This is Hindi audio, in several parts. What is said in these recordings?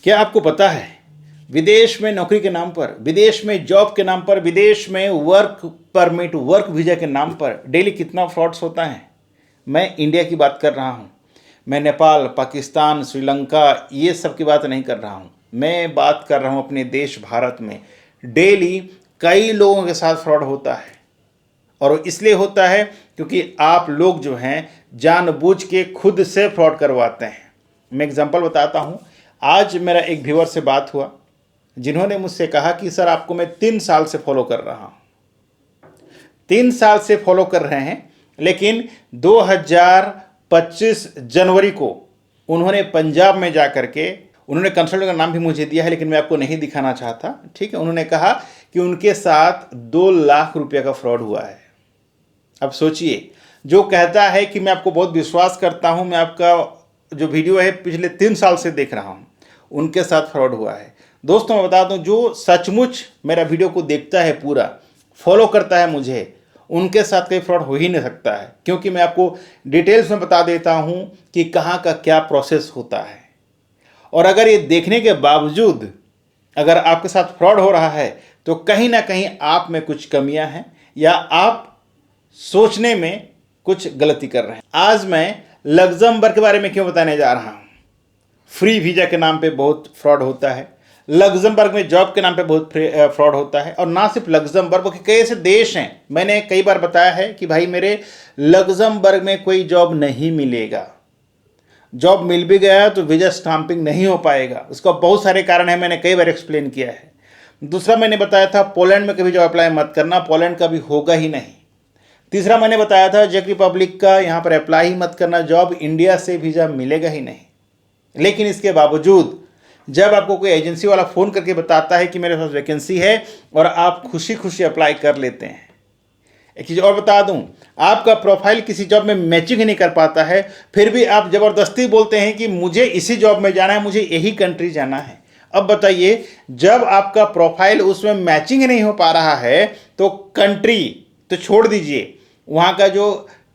क्या आपको पता है विदेश में नौकरी के नाम पर, विदेश में जॉब के नाम पर, विदेश में वर्क परमिट, वर्क वीजा के नाम पर डेली कितना फ्रॉड्स होता है? मैं इंडिया की बात कर रहा हूँ। मैं नेपाल, पाकिस्तान, श्रीलंका ये सब की बात नहीं कर रहा हूँ। मैं बात कर रहा हूँ अपने देश भारत में डेली कई लोगों के साथ फ्रॉड होता है। और इसलिए होता है क्योंकि आप लोग जो हैं जानबूझ के खुद से फ्रॉड करवाते हैं। मैं एग्जांपल बताता हूँ। आज मेरा एक व्यूअर से बात हुआ जिन्होंने मुझसे कहा कि सर आपको मैं 3 साल से फॉलो कर रहा हूँ। 3 साल से फॉलो कर रहे हैं, लेकिन 2025 जनवरी को उन्होंने पंजाब में जा करके, उन्होंने कंसल्टेंट का नाम भी मुझे दिया है लेकिन मैं आपको नहीं दिखाना चाहता, ठीक है। उन्होंने कहा कि उनके साथ 2 लाख रुपये का फ्रॉड हुआ है। अब सोचिए, जो कहता है कि मैं आपको बहुत विश्वास करता हूं, मैं आपका जो वीडियो है पिछले 3 साल से देख रहा हूं, उनके साथ फ्रॉड हुआ है। दोस्तों मैं बता दूं, जो सचमुच मेरा वीडियो को देखता है, पूरा फॉलो करता है मुझे, उनके साथ कोई फ्रॉड हो ही नहीं सकता है, क्योंकि मैं आपको डिटेल्स में बता देता हूं कि कहाँ का क्या प्रोसेस होता है। और अगर ये देखने के बावजूद अगर आपके साथ फ्रॉड हो रहा है तो कहीं ना कहीं आप में कुछ कमियां हैं या आप सोचने में कुछ गलती कर रहे हैं। आज मैं लग्जमबर्ग के बारे में क्यों बताने जा रहा हूं। फ्री वीजा के नाम पे बहुत फ्रॉड होता है, लग्जमबर्ग में जॉब के नाम पे बहुत फ्रॉड होता है। और ना सिर्फ लग्जमबर्ग, बल्कि कई ऐसे देश हैं, मैंने कई बार बताया है कि भाई मेरे लग्जमबर्ग में कोई जॉब नहीं मिलेगा, जॉब मिल भी गया तो वीजा स्टाम्पिंग नहीं हो पाएगा। उसका बहुत सारे कारण है, मैंने कई बार एक्सप्लेन किया है। दूसरा मैंने बताया था पोलैंड में कभी जॉब अप्लाई मत करना, पोलैंड का भी होगा ही नहीं। तीसरा मैंने बताया था चेक रिपब्लिक का यहाँ पर अप्लाई ही मत करना, जॉब इंडिया से वीज़ा मिलेगा ही नहीं। लेकिन इसके बावजूद जब आपको कोई एजेंसी वाला फ़ोन करके बताता है कि मेरे पास वैकेंसी है और आप खुशी खुशी अप्लाई कर लेते हैं। एक चीज़ और बता दूं, आपका प्रोफाइल किसी जॉब में मैचिंग ही नहीं कर पाता है, फिर भी आप ज़बरदस्ती बोलते हैं कि मुझे इसी जॉब में जाना है, मुझे यही कंट्री जाना है। अब बताइए, जब आपका प्रोफाइल उसमें मैचिंग नहीं हो पा रहा है तो कंट्री तो छोड़ दीजिए, वहाँ का जो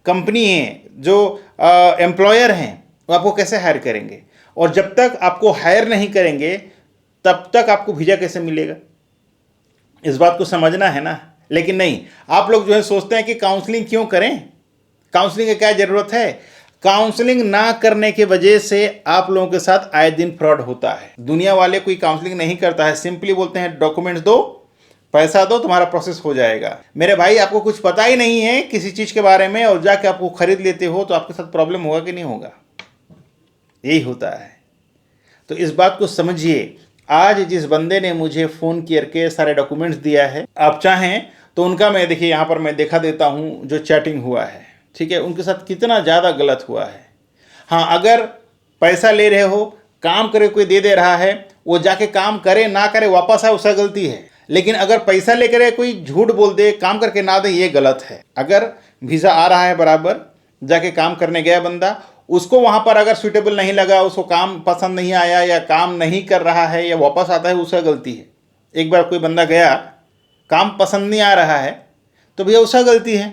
कंपनी है, जो एम्प्लॉयर हैं, वो आपको कैसे हायर करेंगे? और जब तक आपको हायर नहीं करेंगे तब तक आपको वीज़ा कैसे मिलेगा? इस बात को समझना है ना। लेकिन नहीं, आप लोग जो है सोचते हैं कि काउंसलिंग क्यों करें, काउंसलिंग की क्या ज़रूरत है। काउंसलिंग ना करने की वजह से आप लोगों के साथ आए दिन फ्रॉड होता है। दुनिया वाले कोई काउंसलिंग नहीं करता है, सिंपली बोलते हैं डॉक्यूमेंट्स दो, पैसा दो, तुम्हारा प्रोसेस हो जाएगा। मेरे भाई, आपको कुछ पता ही नहीं है किसी चीज़ के बारे में और जाके आपको खरीद लेते हो तो आपके साथ प्रॉब्लम होगा कि नहीं होगा? यही होता है। तो इस बात को समझिए। आज जिस बंदे ने मुझे फ़ोन करके सारे डॉक्यूमेंट्स दिया है, आप चाहें तो उनका मैं देखिए यहाँ पर मैं दिखा देता हूँ जो चैटिंग हुआ है, ठीक है, उनके साथ कितना ज़्यादा गलत हुआ है। हाँ, अगर पैसा ले रहे हो, काम करे कोई दे दे रहा है, वो जाके काम करे ना करे वापस आए, उसका गलती है। लेकिन अगर पैसा लेकर कोई झूठ बोल दे, काम करके ना दे, ये गलत है। अगर वीज़ा आ रहा है बराबर, जाके काम करने गया बंदा, उसको वहाँ पर अगर सूटेबल नहीं लगा, उसको काम पसंद नहीं आया या काम नहीं कर रहा है या वापस आता है, उसका गलती है। एक बार कोई बंदा गया, काम पसंद नहीं आ रहा है, तो भैया उसका गलती है,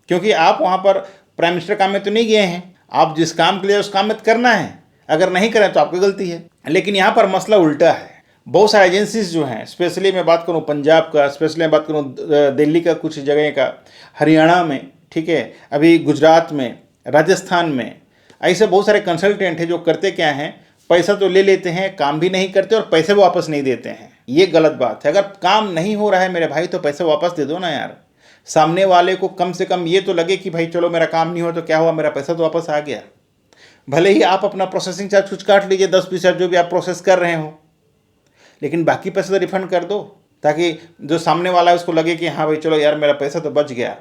क्योंकि आप वहाँ पर प्राइम मिनिस्टर काम में तो नहीं गए हैं। आप जिस काम के लिए उस काम में करना है, अगर नहीं करें तो आपकी गलती है। लेकिन यहाँ पर मसला उल्टा है। बहुत सारे एजेंसीज जो हैं, स्पेशली मैं बात करूँ पंजाब का, स्पेशली मैं बात करूँ दिल्ली का, कुछ जगह का, हरियाणा में, ठीक है, अभी गुजरात में, राजस्थान में, ऐसे बहुत सारे कंसल्टेंट हैं जो करते क्या हैं, पैसा तो ले लेते हैं, काम भी नहीं करते और पैसे भी वापस नहीं देते हैं। ये गलत बात है। अगर काम नहीं हो रहा है मेरे भाई तो पैसे वापस दे दो ना यार। सामने वाले को कम से कम ये तो लगे कि भाई चलो मेरा काम नहीं हो तो क्या हुआ, मेरा पैसा तो वापस आ गया। भले ही आप अपना प्रोसेसिंग चार्ज कुछ काट लीजिए, 10% जो भी आप प्रोसेस कर रहे हो, लेकिन बाकी पैसे तो रिफंड कर दो, ताकि जो सामने वाला है उसको लगे कि हाँ भाई चलो यार मेरा पैसा तो बच गया।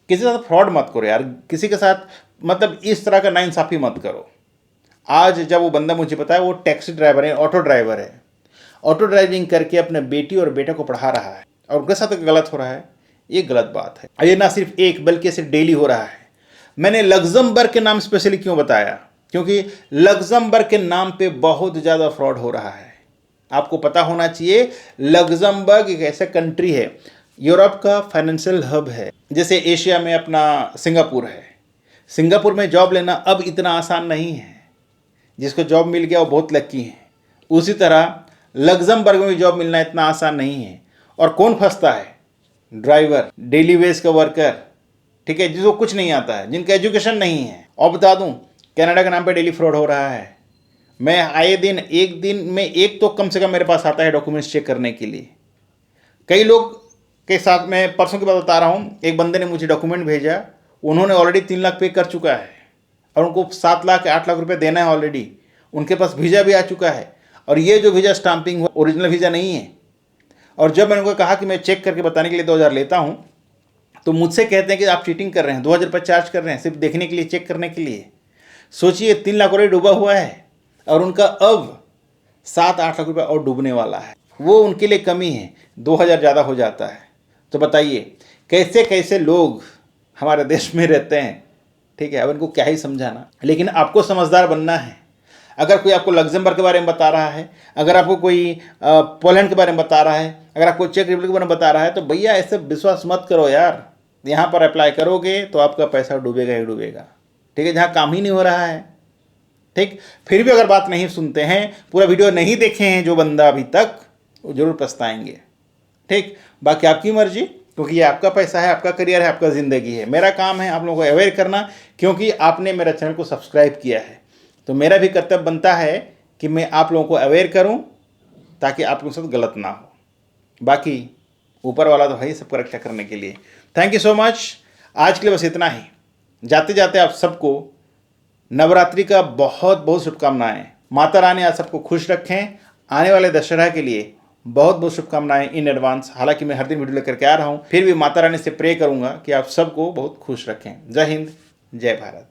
किसी के साथ फ्रॉड मत करो यार, किसी के साथ मतलब इस तरह का नाइंसाफ़ी मत करो। आज जब वो बंदा मुझे बताया, वो टैक्सी ड्राइवर है, ऑटो ड्राइवर है, ऑटो ड्राइविंग करके अपने बेटी और बेटे को पढ़ा रहा है और उनके साथ गलत हो रहा है, ये गलत बात है। ये ना सिर्फ एक बल्कि सिर्फ डेली हो रहा है। मैंने लग्जमबर्ग के नाम स्पेशली क्यों बताया, क्योंकि लग्जमबर्ग के नाम पे बहुत ज़्यादा फ्रॉड हो रहा है। आपको पता होना चाहिए, लग्जमबर्ग एक ऐसा कंट्री है, यूरोप का फाइनेंशियल हब है। जैसे एशिया में अपना सिंगापुर है। सिंगापुर में जॉब लेना अब इतना आसान नहीं है। जिसको जॉब मिल गया वो बहुत लकी है, उसी तरह लग्जमबर्ग में भी जॉब मिलना इतना आसान नहीं है। और कौन फंसता है? ड्राइवर, डेली वेज का वर्कर, ठीक है, जिसको कुछ नहीं आता है, जिनका एजुकेशन नहीं है। और बता दूं, कनाडा के नाम पे डेली फ्रॉड हो रहा है। मैं आए दिन, एक दिन में एक तो कम से कम मेरे पास आता है डॉक्यूमेंट्स चेक करने के लिए। कई लोग के साथ मैं परसों की बात बता रहा हूँ, एक बंदे ने मुझे डॉक्यूमेंट भेजा, उन्होंने ऑलरेडी 3 लाख पे कर चुका है और उनको 7 लाख 8 लाख रुपए देना है ऑलरेडी। उनके पास वीज़ा भी आ चुका है और ये जो वीज़ा स्टाम्पिंग हो ओरिजिनल वीज़ा नहीं है। और जब मैंने उनको कहा कि मैं चेक करके बताने के लिए 2000 लेता हूँ, तो मुझसे कहते हैं कि आप चीटिंग कर रहे हैं, 2000 रुपये चार्ज कर रहे हैं सिर्फ देखने के लिए, चेक करने के लिए। सोचिए, 3 लाख ऑलरेडी डूबा हुआ है और उनका अब 7-8 लाख रुपये और डूबने वाला है। वो उनके लिए कमी है, 2000 ज़्यादा हो जाता है। तो बताइए कैसे कैसे लोग हमारे देश में रहते हैं, ठीक है। अब इनको क्या ही समझाना, लेकिन आपको समझदार बनना है। अगर कोई आपको लग्जमबर्ग के बारे में बता रहा है, अगर आपको कोई पोलैंड के बारे में बता रहा है, अगर आपको चेक रिपब्लिक के बारे में बता रहा है, तो भैया ऐसे विश्वास मत करो यार। यहाँ पर अप्लाई करोगे तो आपका पैसा डूबेगा ही डूबेगा, ठीक है, जहाँ काम ही नहीं हो रहा है, ठीक। फिर भी अगर बात नहीं सुनते हैं, पूरा वीडियो नहीं देखे हैं जो बंदा अभी तक, वो जरूर पछताएंगे, ठीक। बाकी आपकी मर्जी, क्योंकि ये आपका पैसा है, आपका करियर है, आपका ज़िंदगी है। मेरा काम है आप लोगों को अवेयर करना, क्योंकि आपने मेरा चैनल को सब्सक्राइब किया है। तो मेरा भी कर्तव्य बनता है कि मैं आप लोगों को अवेयर करूं, ताकि आप लोगों के साथ गलत ना हो। बाकी ऊपर वाला तो है ही सबको रक्षा करने के लिए। Thank you so much. आज के लिए बस इतना ही। जाते जाते आप सबको नवरात्रि का बहुत बहुत शुभकामनाएं। माता रानी आप सबको खुश रखें। आने वाले दशहरा के लिए बहुत बहुत शुभकामनाएं इन एडवांस। हालांकि मैं हर दिन वीडियो लेकर के आ रहा हूं, फिर भी माता रानी से प्रे करूंगा कि आप सबको बहुत खुश रखें। जय हिंद, जय भारत।